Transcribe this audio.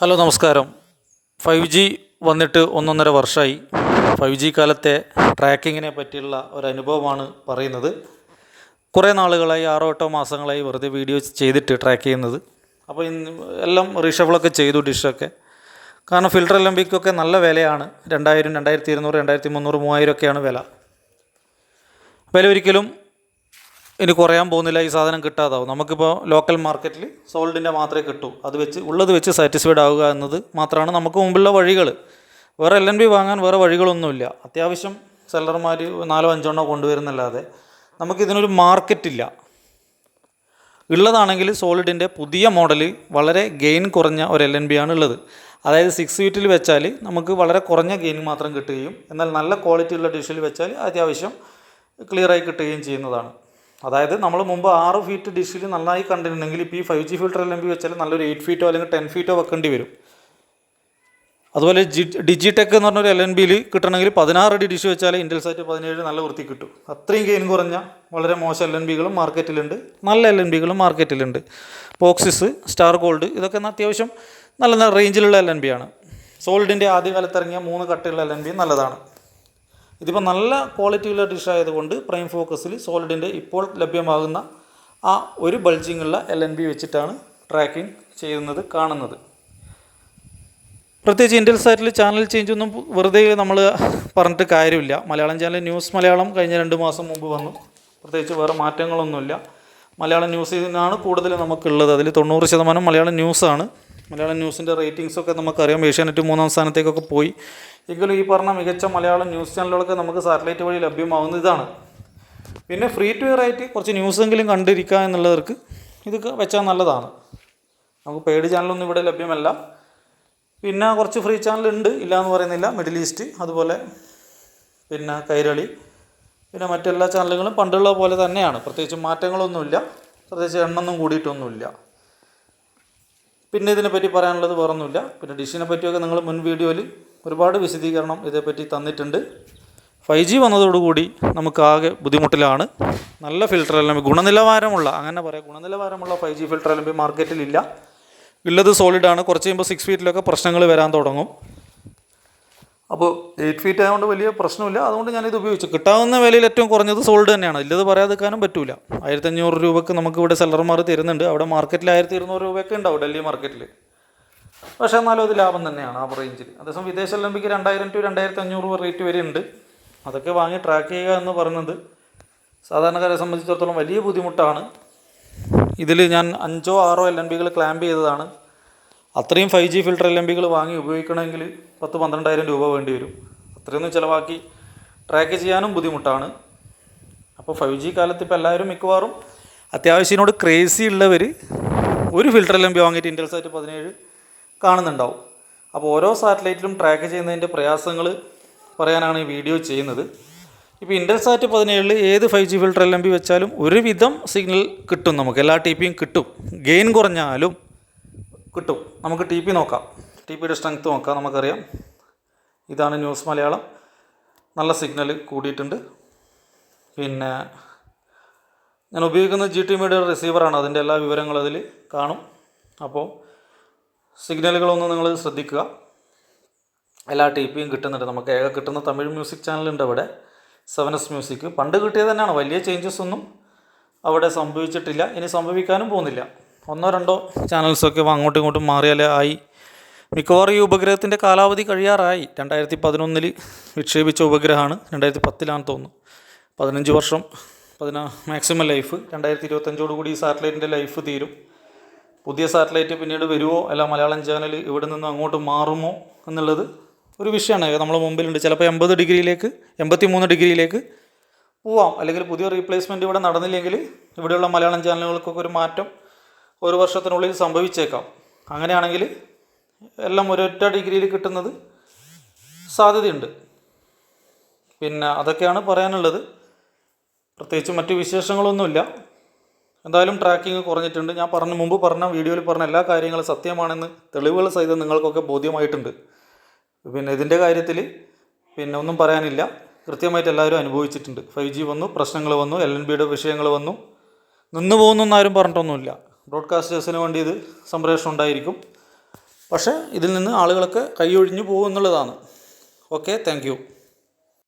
Hello നമസ്കാരം. 5G വന്നിട്ട് ഒന്നൊന്നര വർഷമായി. 5G കാലത്തെ ട്രാക്കിങ്ങിനെ പറ്റിയുള്ള ഒരനുഭവമാണ് പറയുന്നത്. കുറേ നാളുകളായി 6-8 മാസങ്ങളായി വെറുതെ വീഡിയോ ചെയ്തിട്ട് ട്രാക്ക് ചെയ്യുന്നത്. അപ്പോൾ എല്ലാം റീഷഫിളൊക്കെ ചെയ്തു ഡിഷൊക്കെ. കാരണം ഫിൽട്ടർ എലംബിക്കൊക്കെ നല്ല വിലയാണ്. 2000, 2200, 2300, 3000 ഒക്കെയാണ് വില. ഒരിക്കലും ഇനി കുറയാൻ പോകുന്നില്ല. ഈ സാധനം കിട്ടാതാവും. നമുക്കിപ്പോൾ ലോക്കൽ മാർക്കറ്റിൽ സോൾഡിൻ്റെ മാത്രമേ കിട്ടൂ. ഉള്ളത് വെച്ച് സാറ്റിസ്ഫൈഡ് ആവുക എന്നത് മാത്രമാണ് നമുക്ക് മുമ്പുള്ള വഴികൾ. വേറെ LNB വാങ്ങാൻ വേറെ വഴികളൊന്നുമില്ല. അത്യാവശ്യം സെല്ലർമാർ 4-5 കൊണ്ടുവരുന്നല്ലാതെ നമുക്കിതിനൊരു മാർക്കറ്റില്ല. ഉള്ളതാണെങ്കിൽ സോളിഡിൻ്റെ പുതിയ മോഡൽ വളരെ ഗെയിൻ കുറഞ്ഞ ഒരു LNB ആണ് ഉള്ളത്. അതായത് 6 ഫീറ്റിൽ വെച്ചാൽ നമുക്ക് വളരെ കുറഞ്ഞ ഗെയിൻ മാത്രം കിട്ടുകയും എന്നാൽ നല്ല ക്വാളിറ്റി ഉള്ള ഡിഷിൽ വെച്ചാൽ അത്യാവശ്യം ക്ലിയറായി കിട്ടുകയും ചെയ്യുന്നതാണ്. അതായത് നമ്മൾ മുമ്പ് 6 ഫീറ്റ് ഡിഷിൽ നന്നായി കണ്ടിട്ടുണ്ടെങ്കിൽ ഇപ്പോൾ ഈ 5G ഫിൽട്ടർ LNB വെച്ചാൽ നല്ലൊരു 8 ഫീറ്റോ അല്ലെങ്കിൽ 10 ഫീറ്റോ വെക്കേണ്ടി വരും. അതുപോലെ ഡിജിടെക് എന്ന് പറഞ്ഞൊരു LNBയിൽ കിട്ടണമെങ്കിൽ 16 അടി ഡിഷ് വെച്ചാൽ ഇൻറ്റൽസാറ്റ് 17 നല്ല വൃത്തി കിട്ടും. അത്രയും ഗെയിൻ കുറഞ്ഞ വളരെ മോശം LNBകളും മാർക്കറ്റിലുണ്ട്, നല്ല LNBകളും മാർക്കറ്റിലുണ്ട്. പോക്സിസ്, സ്റ്റാർ ഗോൾഡ് ഇതൊക്കെ അത്യാവശ്യം നല്ല റേഞ്ചിലുള്ള LNB ആണ്. സോൾഡിൻ്റെ ആദ്യകാലത്ത് ഇറങ്ങിയ 3 കട്ടയുള്ള LNB നല്ലതാണ്. ഇതിപ്പോൾ നല്ല ക്വാളിറ്റിയുള്ള ഡിഷ് ആയതുകൊണ്ട് പ്രൈം ഫോക്കസിൽ സോളിഡിൻ്റെ ഇപ്പോൾ ലഭ്യമാകുന്ന ആ ഒരു ബൾജിങ് ഉള്ള LNB വെച്ചിട്ടാണ് ട്രാക്കിംഗ് ചെയ്യുന്നത് കാണുന്നത്. പ്രത്യേകിച്ച് ഇൻറ്റൽസാറ്റിൽ ചാനൽ ചേഞ്ച് ഒന്നും വെറുതെ നമ്മൾ പറഞ്ഞിട്ട് കാര്യമില്ല. മലയാളം ചാനൽ ന്യൂസ് മലയാളം കഴിഞ്ഞ 2 മാസം മുമ്പ് വന്നു. പ്രത്യേകിച്ച് വേറെ മാറ്റങ്ങളൊന്നുമില്ല. മലയാളം ന്യൂസിനാണ് കൂടുതൽ നമുക്കുള്ളത്. അതിൽ 90% മലയാളം ന്യൂസാണ്. മലയാളം ന്യൂസിൻ്റെ റേറ്റിംഗ്സൊക്കെ നമുക്കറിയാം. ഏഷ്യാനെറ്റ് 3-ാം സ്ഥാനത്തേക്കൊക്കെ പോയി. എങ്കിലും ഈ പറഞ്ഞ മികച്ച മലയാളം ന്യൂസ് ചാനലുകളൊക്കെ നമുക്ക് സാറ്റലൈറ്റ് വഴി ലഭ്യമാകുന്ന ഇതാണ്. പിന്നെ ഫ്രീ ടു എയർ ആയിട്ട് കുറച്ച് ന്യൂസെങ്കിലും കണ്ടിരിക്കുക എന്നുള്ളവർക്ക് ഇത് വെച്ചാൽ നല്ലതാണ്. നമുക്ക് പെയ്ഡ് ചാനലൊന്നും ഇവിടെ ലഭ്യമല്ല. പിന്നെ കുറച്ച് ഫ്രീ ചാനലുണ്ട്, ഇല്ല എന്ന് പറയുന്നില്ല. മിഡിൽ ഈസ്റ്റ്, അതുപോലെ പിന്നെ കൈരളി, പിന്നെ മറ്റെല്ലാ ചാനലുകളും പണ്ടുള്ള പോലെ തന്നെയാണ്. പ്രത്യേകിച്ച് മാറ്റങ്ങളൊന്നുമില്ല. പ്രത്യേകിച്ച് എണ്ണൊന്നും കൂടിയിട്ടൊന്നുമില്ല. പിന്നെ ഇതിനെപ്പറ്റി പറയാനുള്ളത് വേറൊന്നുമില്ല. പിന്നെ ഡിഷിനെ പറ്റിയൊക്കെ നിങ്ങൾ മുൻ വീഡിയോയിൽ ഒരുപാട് വിശദീകരണം ഇതേപ്പറ്റി തന്നിട്ടുണ്ട്. 5G വന്നതോടുകൂടി നമുക്ക് ആകെ ബുദ്ധിമുട്ടിലാണ്. നല്ല ഫിൽട്ടർ LNB ഗുണനിലവാരമുള്ള 5G ഫിൽട്ടർ LNB മാർക്കറ്റിലില്ല. ഉള്ളത് സോളിഡാണ്. കുറച്ച് കഴിയുമ്പോൾ 6 ഫീറ്റിലൊക്കെ പ്രശ്നങ്ങൾ വരാൻ തുടങ്ങും. അപ്പോൾ 8 ഫീറ്റ് ആയതുകൊണ്ട് വലിയ പ്രശ്നമില്ല. അതുകൊണ്ട് ഞാനിത് ഉപയോഗിച്ചു. കിട്ടാവുന്ന വിലയിൽ ഏറ്റവും കുറഞ്ഞത് സോൾഡ് തന്നെയാണ്. ഇല്ലത് പറയാതിരിക്കാനും പറ്റില്ല. 1500 രൂപയ്ക്ക് നമുക്കിവിടെ സെല്ലർമാർ തരുന്നുണ്ട്. അവിടെ മാർക്കറ്റിൽ 1200 രൂപയൊക്കെ ഉണ്ടാവും, ഡൽഹി മാർക്കറ്റിൽ. പക്ഷേ എന്നാലും അത് ലാഭം തന്നെയാണ് ആ റേഞ്ചിൽ. അതേസമയം വിദേശ LNBക്ക് 2000 to 2500 റേറ്റ് വരെ ഉണ്ട്. അതൊക്കെ വാങ്ങി ട്രാക്ക് ചെയ്യുക എന്ന് പറയുന്നത് സാധാരണക്കാരെ സംബന്ധിച്ചിടത്തോളം വലിയ ബുദ്ധിമുട്ടാണ്. ഇതിൽ ഞാൻ 5-6 LNBകൾ ക്ലാമ്പ് ചെയ്തതാണ്. അത്രയും 5G ഫിൽട്ടർ LNBകൾ വാങ്ങി ഉപയോഗിക്കണമെങ്കിൽ 10-12 രൂപ വേണ്ടി വരും. അത്രയൊന്നും ചിലവാക്കി ട്രാക്ക് ചെയ്യാനും ബുദ്ധിമുട്ടാണ്. അപ്പോൾ 5G കാലത്ത് ഇപ്പോൾ എല്ലാവരും മിക്കവാറും അത്യാവശ്യത്തിനോട് ക്രേസി ഉള്ളവർ ഒരു ഫിൽട്ടർ LNB വാങ്ങിയിട്ട് ഇൻറ്റൽസാറ്റ് 17 കാണുന്നുണ്ടാവും. അപ്പോൾ ഓരോ സാറ്റലൈറ്റിലും ട്രാക്ക് ചെയ്യുന്നതിൻ്റെ പ്രയാസങ്ങൾ പറയാനാണ് ഈ വീഡിയോ ചെയ്യുന്നത്. ഇപ്പോൾ ഇൻറ്റൽസാറ്റ് 17 ഏത് 5G ഫിൽട്ടർ LNB വെച്ചാലും ഒരുവിധം സിഗ്നൽ കിട്ടും. നമുക്ക് എല്ലാ TPയും കിട്ടും. ഗെയിൻ കുറഞ്ഞാലും കിട്ടും. നമുക്ക് TP നോക്കാം. TPയുടെ സ്ട്രെങ്ത്ത് നോക്കാം. നമുക്കറിയാം. ഇതാണ് ന്യൂസ് മലയാളം. നല്ല സിഗ്നൽ കൂടിയിട്ടുണ്ട്. പിന്നെ ഞാൻ ഉപയോഗിക്കുന്നത് GT മീഡിയ റിസീവറാണ്. അതിൻ്റെ എല്ലാ വിവരങ്ങളും അതിൽ കാണും. അപ്പോൾ സിഗ്നലുകളൊന്നും നിങ്ങൾ ശ്രദ്ധിക്കുക. എല്ലാ TPയും കിട്ടുന്നുണ്ട്. നമുക്ക് കിട്ടുന്ന തമിഴ് മ്യൂസിക് ചാനലുണ്ട് അവിടെ, 7S മ്യൂസിക്. പണ്ട് കിട്ടിയത് തന്നെയാണ്. വലിയ ചേഞ്ചസ് ഒന്നും അവിടെ സംഭവിച്ചിട്ടില്ല. ഇനി സംഭവിക്കാനും പോകുന്നില്ല. 1-2 ചാനൽസൊക്കെ അങ്ങോട്ടും ഇങ്ങോട്ടും മാറിയാലേ ആയി. മിക്കവാറും ഈ ഉപഗ്രഹത്തിൻ്റെ കാലാവധി കഴിയാറായി. 2011 വിക്ഷേപിച്ച ഉപഗ്രഹമാണ്. 2010 തോന്നുന്നു. 15 വർഷം മാക്സിമം ലൈഫ്. 2025 ഈ സാറ്റലൈറ്റിൻ്റെ ലൈഫ് തീരും. പുതിയ സാറ്റലൈറ്റ് പിന്നീട് വരുമോ, അല്ല മലയാളം ചാനൽ ഇവിടെ നിന്ന് അങ്ങോട്ട് മാറുമോ എന്നുള്ളത് ഒരു വിഷയമാണ്. നമ്മുടെ മുമ്പിലുണ്ട്. ചിലപ്പോൾ 83 ഡിഗ്രിയിലേക്ക് പോവാം. അല്ലെങ്കിൽ പുതിയ റീപ്ലേസ്മെൻറ്റ് ഇവിടെ നടന്നില്ലെങ്കിൽ ഇവിടെയുള്ള മലയാളം ചാനലുകൾക്കൊക്കെ ഒരു മാറ്റം 1 വർഷത്തിനുള്ളിൽ സംഭവിച്ചേക്കാം. അങ്ങനെയാണെങ്കിൽ എല്ലാം ഒരൊറ്റ ഡിഗ്രിയിൽ കിട്ടുന്നത് സാധ്യതയുണ്ട്. പിന്നെ അതൊക്കെയാണ് പറയാനുള്ളത്. പ്രത്യേകിച്ച് മറ്റ് വിശേഷങ്ങളൊന്നുമില്ല. എന്തായാലും ട്രാക്കിങ് കുറഞ്ഞിട്ടുണ്ട്. ഞാൻ മുമ്പ് പറഞ്ഞ വീഡിയോയിൽ പറഞ്ഞ എല്ലാ കാര്യങ്ങളും സത്യമാണെന്ന് തെളിവുകൾ സഹിതം നിങ്ങൾക്കൊക്കെ ബോധ്യമായിട്ടുണ്ട്. പിന്നെ ഇതിൻ്റെ കാര്യത്തിൽ പിന്നെ ഒന്നും പറയാനില്ല. കൃത്യമായിട്ട് എല്ലാവരും അനുഭവിച്ചിട്ടുണ്ട്. 5G വന്നു, പ്രശ്നങ്ങൾ വന്നു, LNBയുടെ വിഷയങ്ങൾ വന്നു. നിന്നു പോകുന്നൊന്നും ആരും പറഞ്ഞിട്ടൊന്നുമില്ല. ബ്രോഡ്കാസ്റ്റേഴ്സിന് വേണ്ടി ഇത് സംപ്രേഷണം ഉണ്ടായിരിക്കും. പക്ഷേ ഇതിൽ നിന്ന് ആളുകളൊക്കെ കൈയൊഴിഞ്ഞു പോകും എന്നുള്ളതാണ്. Okay, thank you.